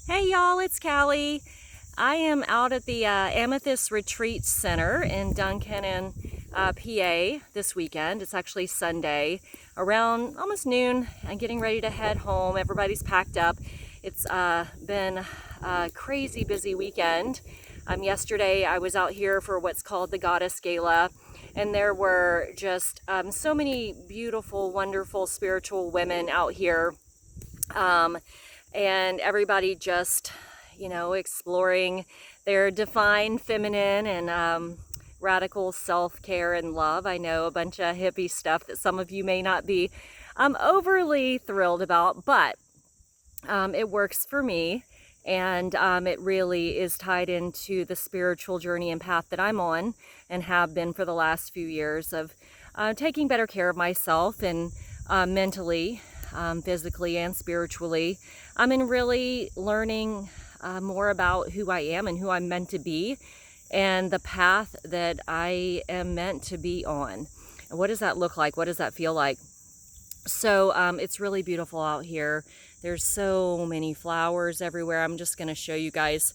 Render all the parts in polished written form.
Hey y'all, it's Callie. I am out at the Amethyst Retreat Center in Duncannon, PA this weekend. It's actually Sunday around almost noon. I'm getting ready to head home. Everybody's packed up. It's been a crazy busy weekend. Yesterday I was out here for what's called the Gala, and there were just so many beautiful, wonderful spiritual women out here. And everybody just, exploring their divine feminine and radical self-care and love. I know a bunch of hippie stuff that some of you may not be overly thrilled about, but it works for me. And it really is tied into the spiritual journey and path that I'm on and have been for the last few years of taking better care of myself and mentally, physically and spiritually. And really learning more about who I am and who I'm meant to be and the path that I am meant to be on. And what does that look like? What does that feel like? So it's really beautiful out here. There's so many flowers everywhere. I'm just going to show you guys,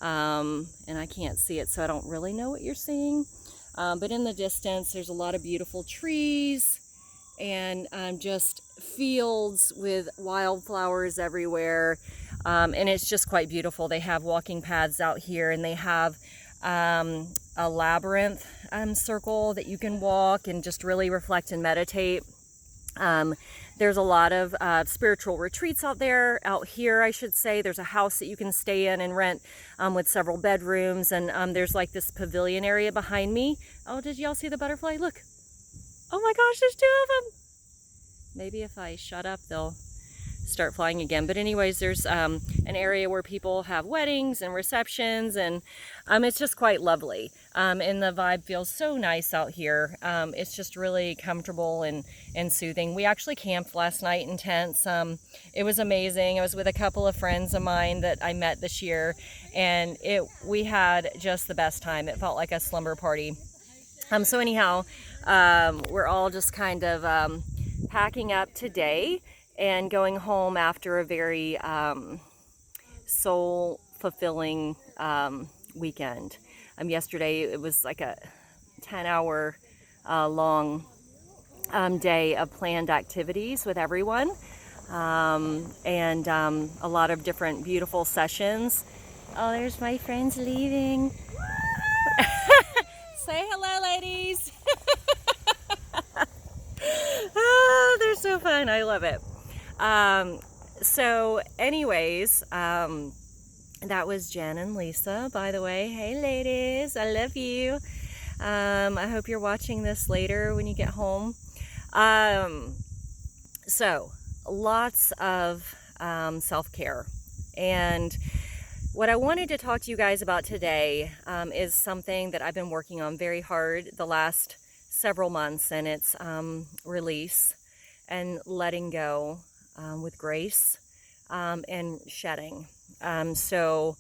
and I can't see it, so I don't really know what you're seeing. But in the distance, there's a lot of beautiful trees and just fields with wildflowers everywhere. And it's just quite beautiful. They have walking paths out here, and they have a labyrinth circle that you can walk and just really reflect and meditate. There's a lot of spiritual retreats out here, I should say. There's a house that you can stay in and rent with several bedrooms, and there's like this pavilion area behind me. Oh, did y'all see the butterfly? Look. Oh my gosh, there's two of them. Maybe if I shut up, they'll start flying again. But anyways, there's an area where people have weddings and receptions, and it's just quite lovely. And the vibe feels so nice out here. It's just really comfortable and soothing. We actually camped last night in tents. It was amazing. I was with a couple of friends of mine that I met this year, and we had just the best time. It felt like a slumber party. So anyhow, we're all just kind of packing up today and going home after a very soul-fulfilling weekend. Yesterday it was like a 10-hour long day of planned activities with everyone, and a lot of different beautiful sessions. Oh, there's my friends leaving. Say hello, ladies. Oh, they're so fun. I love it. So anyways, that was Jen and Lisa, by the way. Hey, ladies, I love you. I hope you're watching this later when you get home. So lots of self-care. And what I wanted to talk to you guys about today is something that I've been working on very hard the last several months, and it's release and letting go with grace and shedding. So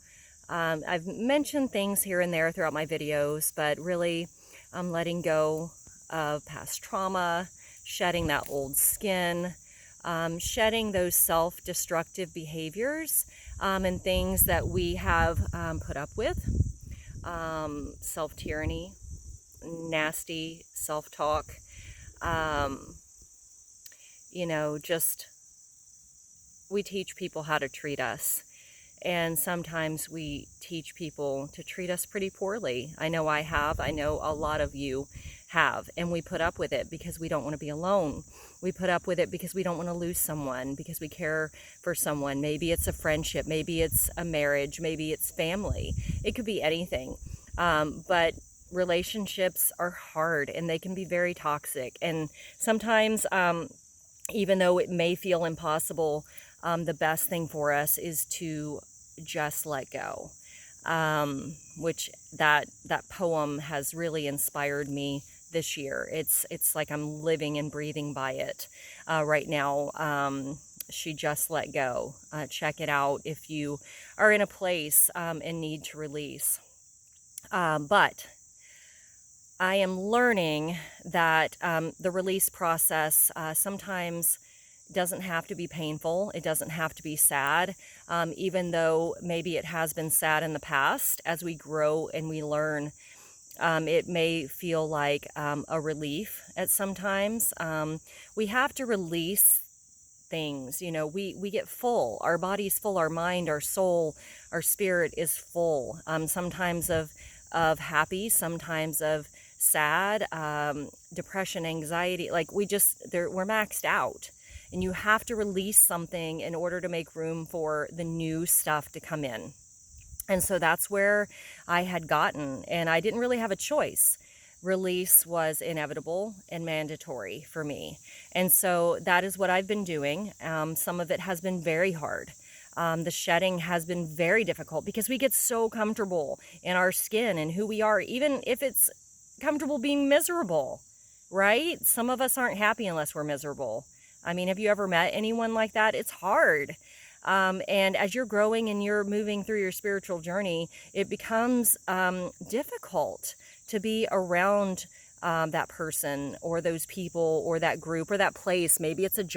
I've mentioned things here and there throughout my videos, but really letting go of past trauma, shedding that old skin, shedding those self-destructive behaviors and things that we have put up with, self-tyranny, nasty self-talk, just we teach people how to treat us, and sometimes we teach people to treat us pretty poorly. I know I have. I know a lot of you have, and we put up with it because we don't want to be alone. We put up with it because we don't want to lose someone, because we care for someone. Maybe it's a friendship, maybe it's a marriage, maybe it's family. It could be anything. But relationships are hard, and they can be very toxic. And sometimes, even though it may feel impossible, the best thing for us is to just let go. Which that poem has really inspired me this year. It's like I'm living and breathing by it right now. She Just Let Go. Check it out if you are in a place and need to release. But I am learning that the release process sometimes doesn't have to be painful. It doesn't have to be sad, even though maybe it has been sad in the past. As we grow and we learn, it may feel like a relief at sometimes. We have to release things. You know, we get full. Our body's full. Our mind, our soul, our spirit is full. Sometimes of happy, sometimes of sad, depression, anxiety. Like we're maxed out. And you have to release something in order to make room for the new stuff to come in. And so that's where I had gotten, and I didn't really have a choice. Release was inevitable and mandatory for me. And so that is what I've been doing. Some of it has been very hard. The shedding has been very difficult because we get so comfortable in our skin and who we are, even if it's comfortable being miserable, right? Some of us aren't happy unless we're miserable. I mean, have you ever met anyone like that? It's hard. And as you're growing and you're moving through your spiritual journey, it becomes difficult to be around that person or those people or that group or that place. Maybe it's a job.